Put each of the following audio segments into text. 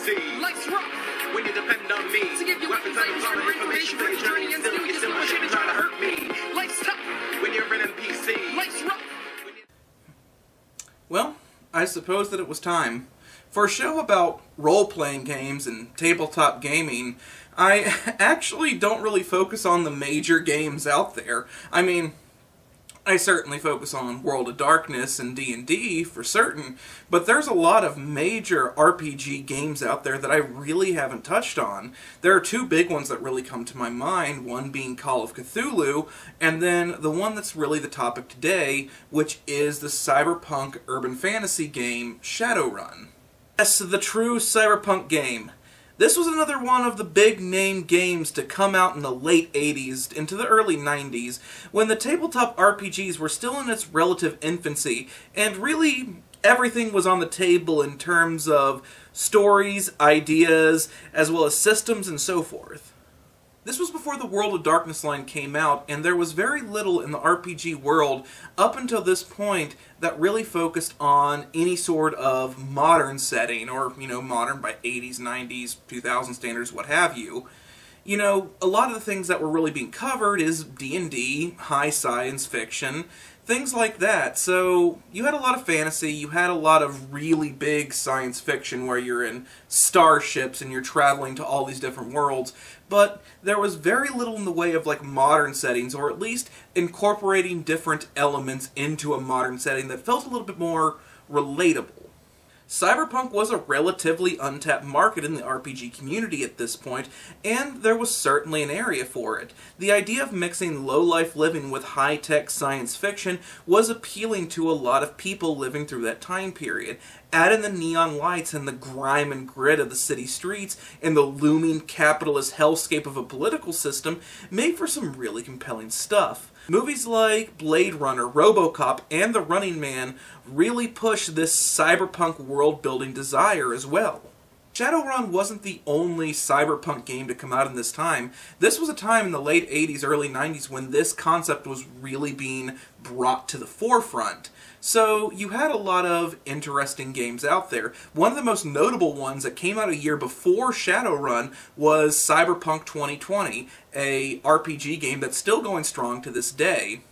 PC. Lights rock. When you depend on me To give you weapons and insight, information for your journey, journey, and still you still pushing and trying to hurt me. Lights top. When you're in NPC. Lights rock. Well, I suppose that it was time. For a show about role-playing games and tabletop gaming, I actually don't really focus on the major games out there. I mean, I certainly focus on World of Darkness and D&D for certain, but there's a lot of major RPG games out there that I really haven't touched on. There are two big ones that really come to my mind, one being Call of Cthulhu, and then the one that's really the topic today, which is the cyberpunk urban fantasy game Shadowrun. Yes, the true cyberpunk game. This was another one of the big-name games to come out in the late 80s into the early 90s, when the tabletop RPGs were still in its relative infancy, and really everything was on the table in terms of stories, ideas, as well as systems and so forth. This was before the World of Darkness line came out, and there was very little in the RPG world up until this point that really focused on any sort of modern setting, or, you know, modern by 80s, 90s, 2000 standards, what have you. You know, a lot of the things that were really being covered is D&D, high science fiction, things like that. So you had a lot of fantasy, you had a lot of really big science fiction where you're in starships and you're traveling to all these different worlds, but there was very little in the way of like modern settings, or at least incorporating different elements into a modern setting that felt a little bit more relatable. Cyberpunk was a relatively untapped market in the RPG community at this point, and there was certainly an area for it. The idea of mixing low-life living with high-tech science fiction was appealing to a lot of people living through that time period. Add in the neon lights and the grime and grit of the city streets, and the looming capitalist hellscape of a political system made for some really compelling stuff. Movies like Blade Runner, RoboCop, and The Running Man really push this cyberpunk world-building desire as well. Shadowrun wasn't the only cyberpunk game to come out in this time. This was a time in the late 80s, early 90s when this concept was really being brought to the forefront. So you had a lot of interesting games out there. One of the most notable ones that came out a year before Shadowrun was Cyberpunk 2020, a RPG game that's still going strong to this day.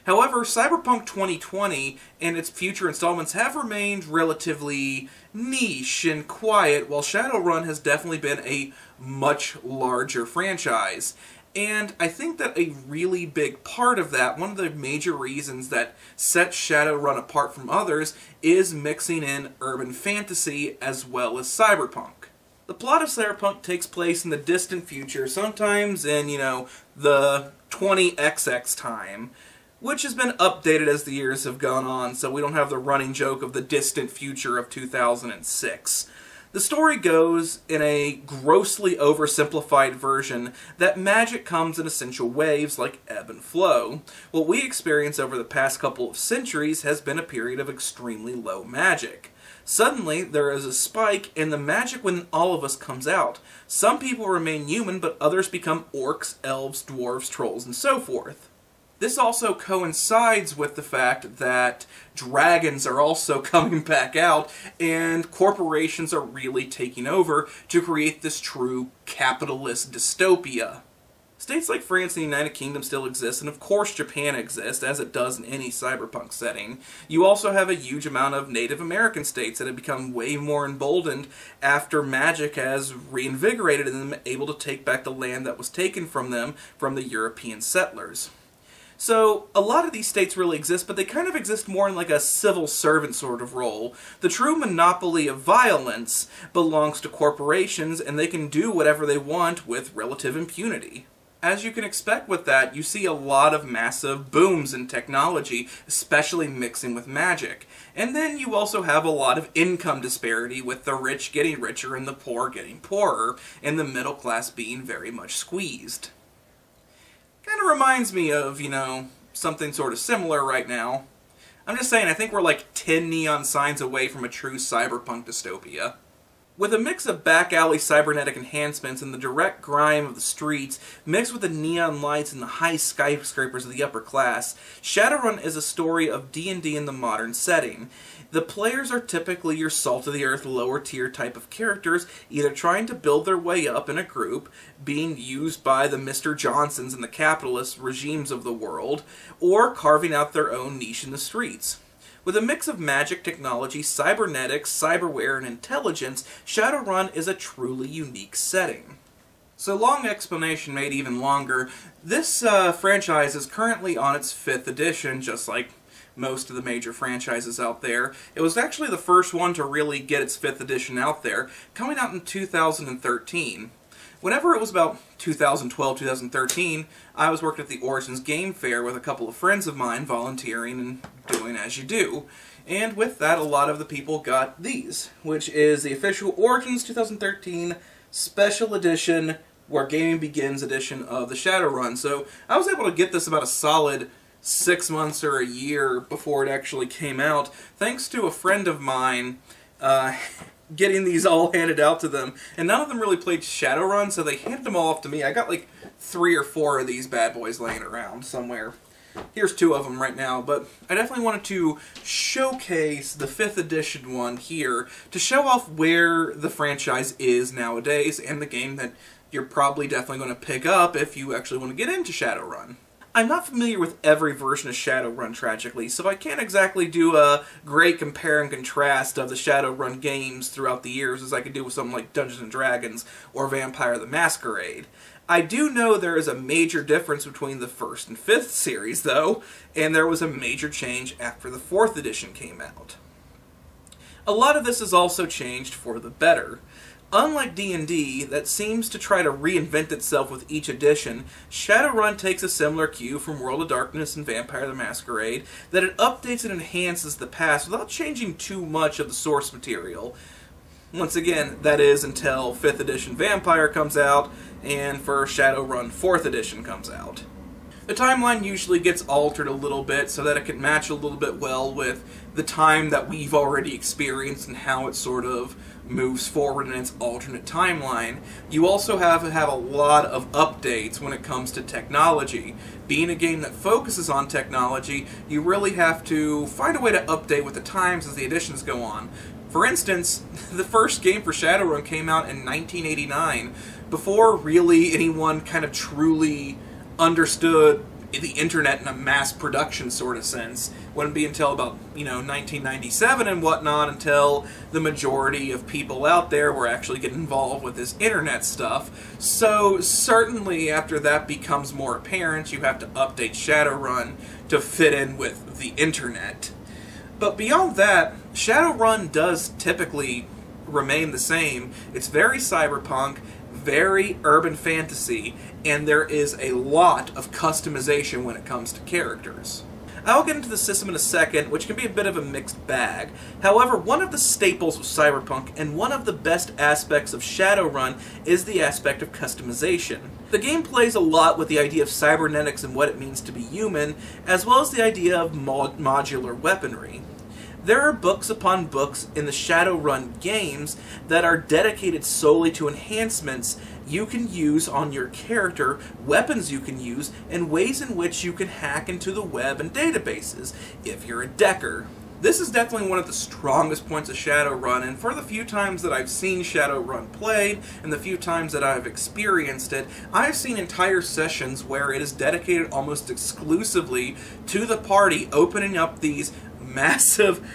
However, Cyberpunk 2020 and its future installments have remained relatively niche and quiet, while Shadowrun has definitely been a much larger franchise. And I think that a really big part of that, one of the major reasons that sets Shadowrun apart from others, is mixing in urban fantasy as well as cyberpunk. The plot of Cyberpunk takes place in the distant future, sometimes in, you know, the 20XX time, which has been updated as the years have gone on, so we don't have the running joke of the distant future of 2006. The story goes, in a grossly oversimplified version, that magic comes in essential waves like ebb and flow. What we experience over the past couple of centuries has been a period of extremely low magic. Suddenly, there is a spike, and the magic within all of us comes out. Some people remain human, but others become orcs, elves, dwarves, trolls, and so forth. This also coincides with the fact that dragons are also coming back out, and corporations are really taking over to create this true capitalist dystopia. States like France and the United Kingdom still exist, and of course Japan exists, as it does in any cyberpunk setting. You also have a huge amount of Native American states that have become way more emboldened after magic has reinvigorated them, able to take back the land that was taken from them from the European settlers. So, a lot of these states really exist, but they kind of exist more in like a civil servant sort of role. The true monopoly of violence belongs to corporations, and they can do whatever they want with relative impunity. As you can expect with that, you see a lot of massive booms in technology, especially mixing with magic. And then you also have a lot of income disparity, with the rich getting richer and the poor getting poorer, and the middle class being very much squeezed. Kind of reminds me of, you know, something sort of similar right now. I'm just saying, I think we're like 10 neon signs away from a true cyberpunk dystopia. With a mix of back-alley cybernetic enhancements and the direct grime of the streets, mixed with the neon lights and the high skyscrapers of the upper class, Shadowrun is a story of D&D in the modern setting. The players are typically your salt-of-the-earth, lower-tier type of characters, either trying to build their way up in a group, being used by the Mr. Johnsons and the capitalist regimes of the world, or carving out their own niche in the streets. With a mix of magic, technology, cybernetics, cyberware, and intelligence, Shadowrun is a truly unique setting. So, long explanation made even longer, this franchise is currently on its 5th edition, just like most of the major franchises out there. It was actually the first one to really get its 5th edition out there, coming out in 2013. Whenever it was about 2012, 2013, I was working at the Origins Game Fair with a couple of friends of mine, volunteering and doing as you do. And with that, a lot of the people got these, which is the official Origins 2013 Special Edition Where Gaming Begins edition of the Shadowrun. So I was able to get this about a solid 6 months or a year before it actually came out, thanks to a friend of mine getting these all handed out to them. And none of them really played Shadowrun, so they handed them all off to me. I got like 3 or 4 of these bad boys laying around somewhere. Here's 2 of them right now, but I definitely wanted to showcase the 5th edition one here to show off where the franchise is nowadays and the game that you're probably definitely going to pick up if you actually want to get into Shadowrun. I'm not familiar with every version of Shadowrun, tragically, so I can't exactly do a great compare and contrast of the Shadowrun games throughout the years as I could do with something like Dungeons & Dragons or Vampire the Masquerade. I do know there is a major difference between the 1st and 5th series, though, and there was a major change after the 4th edition came out. A lot of this has also changed for the better. Unlike D&D, that seems to try to reinvent itself with each edition, Shadowrun takes a similar cue from World of Darkness and Vampire the Masquerade, that it updates and enhances the past without changing too much of the source material. Once again, that is until 5th edition Vampire comes out, and for Shadowrun 4th edition comes out. The timeline usually gets altered a little bit so that it can match a little bit well with the time that we've already experienced and how it sort of moves forward in its alternate timeline. You also have to have a lot of updates when it comes to technology. Being a game that focuses on technology, you really have to find a way to update with the times as the editions go on. For instance, the first game for Shadowrun came out in 1989, before really anyone kind of truly understood the internet in a mass production sort of sense. Wouldn't be until about, 1997 and whatnot until the majority of people out there were actually getting involved with this internet stuff. So certainly after that becomes more apparent, you have to update Shadowrun to fit in with the internet. But beyond that, Shadowrun does typically remain the same. It's very cyberpunk, very urban fantasy, and there is a lot of customization when it comes to characters. I'll get into the system in a second, which can be a bit of a mixed bag. However, one of the staples of cyberpunk and one of the best aspects of Shadowrun is the aspect of customization. The game plays a lot with the idea of cybernetics and what it means to be human, as well as the idea of modular weaponry. There are books upon books in the Shadowrun games that are dedicated solely to enhancements you can use on your character, weapons you can use, and ways in which you can hack into the web and databases, if you're a decker. This is definitely one of the strongest points of Shadowrun, and for the few times that I've seen Shadowrun played, and the few times that I've experienced it, I've seen entire sessions where it is dedicated almost exclusively to the party opening up these massive,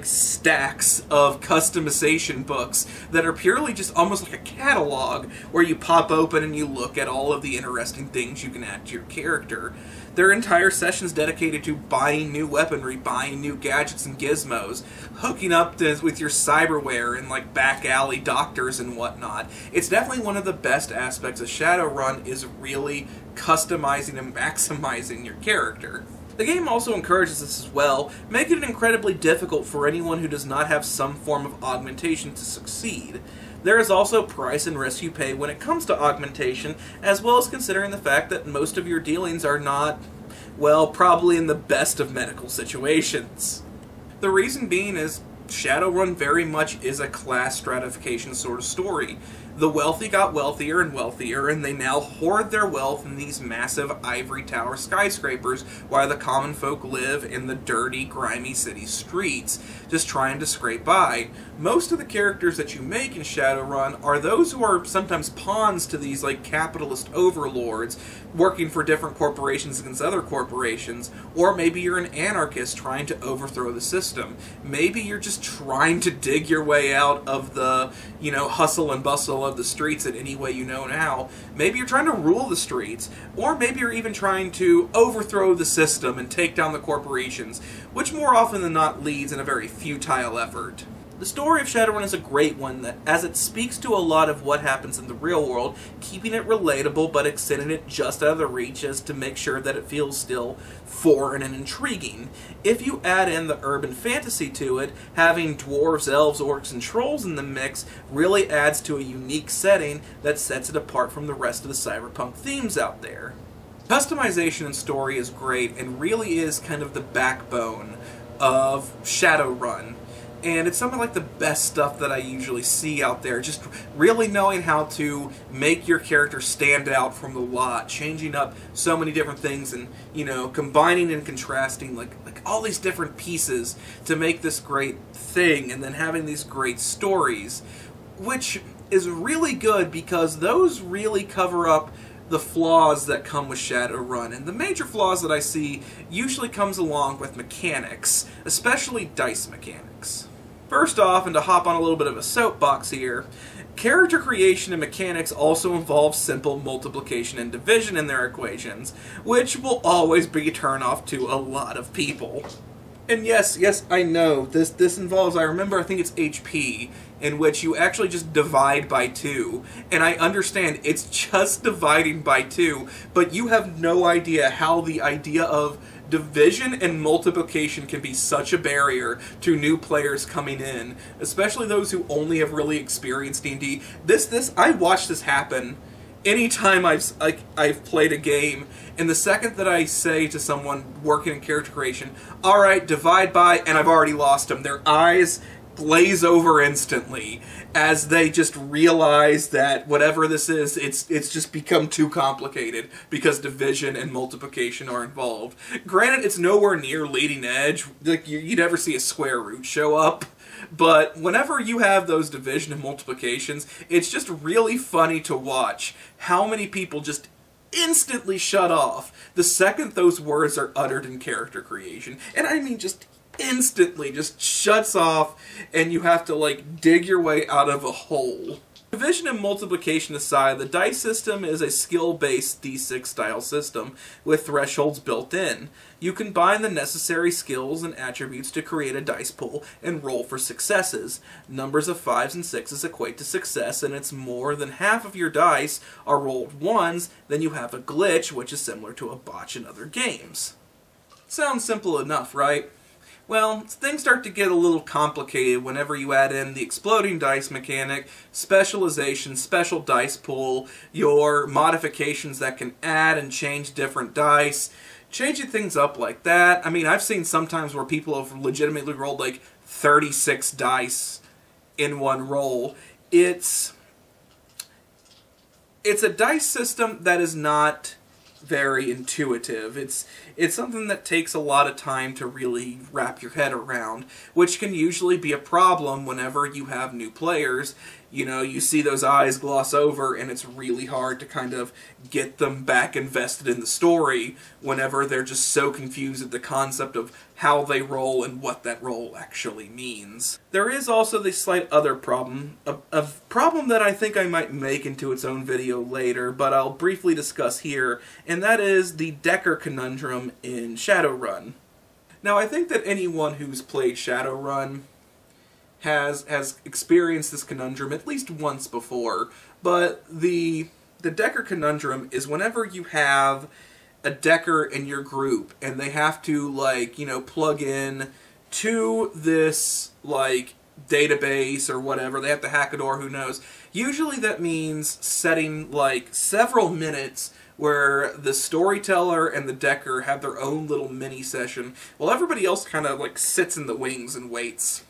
stacks of customization books that are purely just almost like a catalog where you pop open and you look at all of the interesting things you can add to your character. There are entire sessions dedicated to buying new weaponry, buying new gadgets and gizmos, hooking up with your cyberware and back alley doctors and whatnot. It's definitely one of the best aspects of Shadowrun is really customizing and maximizing your character. The game also encourages this as well, making it incredibly difficult for anyone who does not have some form of augmentation to succeed. There is also price and risk you pay when it comes to augmentation, as well as considering the fact that most of your dealings are not, well, probably in the best of medical situations. The reason being is Shadowrun very much is a class stratification sort of story. The wealthy got wealthier and wealthier, and they now hoard their wealth in these massive ivory tower skyscrapers, while the common folk live in the dirty, grimy city streets, just trying to scrape by. Most of the characters that you make in Shadowrun are those who are sometimes pawns to these, like, capitalist overlords, working for different corporations against other corporations, or maybe you're an anarchist trying to overthrow the system. Maybe you're just trying to dig your way out of the, you know, hustle and bustle of the streets in any way you know how. Maybe you're trying to rule the streets, or maybe you're even trying to overthrow the system and take down the corporations, which more often than not leads in a very futile effort. The story of Shadowrun is a great one, that, as it speaks to a lot of what happens in the real world, keeping it relatable but extending it just out of the reach as to make sure that it feels still foreign and intriguing. If you add in the urban fantasy to it, having dwarves, elves, orcs, and trolls in the mix really adds to a unique setting that sets it apart from the rest of the cyberpunk themes out there. Customization and story is great and really is kind of the backbone of Shadowrun. And it's some of like the best stuff that I usually see out there. Just really knowing how to make your character stand out from the lot, changing up so many different things, and, you know, combining and contrasting like all these different pieces to make this great thing, and then having these great stories, which is really good because those really cover up the flaws that come with Shadowrun. And the major flaws that I see usually comes along with mechanics, especially dice mechanics. First off, and to hop on a little bit of a soapbox here, character creation and mechanics also involve simple multiplication and division in their equations, which will always be a turnoff to a lot of people. And yes, I know, this involves, I think it's HP, in which you actually just divide by 2. And I understand it's just dividing by 2, but you have no idea how the idea of division and multiplication can be such a barrier to new players coming in, especially those who only have really experienced D&D. I watch this happen anytime I've played a game, and the second that I say to someone working in character creation, alright, divide by, and I've already lost them, their eyes glaze over instantly as they just realize that whatever this is, it's just become too complicated because division and multiplication are involved. Granted, it's nowhere near leading edge. Like, you never see a square root show up. But whenever you have those division and multiplications, it's just really funny to watch how many people just instantly shut off the second those words are uttered in character creation. And I mean just instantly just shuts off, and you have to, like, dig your way out of a hole. Division and multiplication aside, the dice system is a skill-based D6 style system with thresholds built in. You combine the necessary skills and attributes to create a dice pool and roll for successes. Numbers of 5s and 6s equate to success, and it's more than half of your dice are rolled 1s, then you have a glitch, which is similar to a botch in other games. Sounds simple enough, right? Well, things start to get a little complicated whenever you add in the exploding dice mechanic, specialization, special dice pool, your modifications that can add and change different dice, changing things up like that. I mean, I've seen sometimes where people have legitimately rolled like 36 dice in one roll. It's a dice system that is not very intuitive. It's something that takes a lot of time to really wrap your head around, which can usually be a problem whenever you have new players. You know, you see those eyes gloss over, and it's really hard to kind of get them back invested in the story whenever they're just so confused at the concept of how they roll and what that roll actually means. There is also the slight other problem, a problem that I think I might make into its own video later, but I'll briefly discuss here, and that is the Decker conundrum in Shadowrun. Now, I think that anyone who's played Shadowrun has experienced this conundrum at least once before, but the Decker conundrum is whenever you have a Decker in your group and they have to, like, you know, plug in to this, like, database or whatever, they have to hack a door, who knows. Usually that means setting, like, several minutes where the storyteller and the Decker have their own little mini session while everybody else kind of, like, sits in the wings and waits.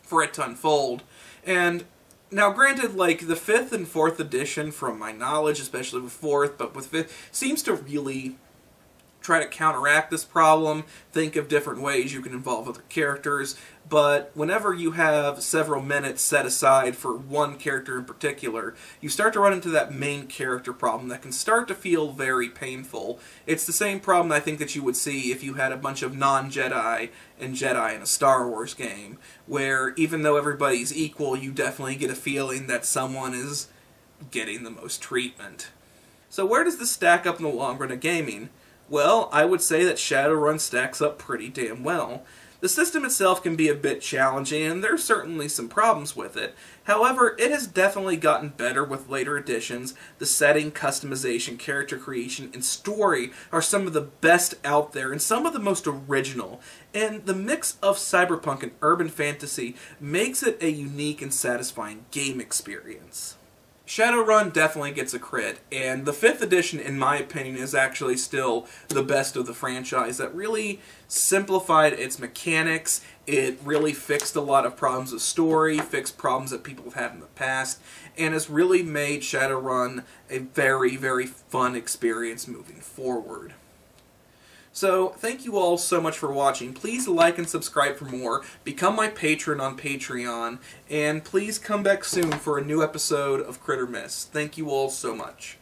for it to unfold. And now, granted, like, the 5th and 4th edition, from my knowledge, especially with 4th, but with 5th, seems to really try to counteract this problem, think of different ways you can involve other characters, but whenever you have several minutes set aside for one character in particular, you start to run into that main character problem that can start to feel very painful. It's the same problem I think that you would see if you had a bunch of non-Jedi and Jedi in a Star Wars game, where even though everybody's equal, you definitely get a feeling that someone is getting the most treatment. So where does this stack up in the long run of gaming? Well, I would say that Shadowrun stacks up pretty damn well. The system itself can be a bit challenging, and there's certainly some problems with it. However, it has definitely gotten better with later editions. The setting, customization, character creation, and story are some of the best out there, and some of the most original. And the mix of cyberpunk and urban fantasy makes it a unique and satisfying game experience. Shadowrun definitely gets a crit, and the 5th edition, in my opinion, is actually still the best of the franchise. That really simplified its mechanics, it really fixed a lot of problems of story, fixed problems that people have had in the past, and has really made Shadowrun a very, very fun experience moving forward. So, thank you all so much for watching. Please like and subscribe for more, become my patron on Patreon, and please come back soon for a new episode of Critter Miss. Thank you all so much.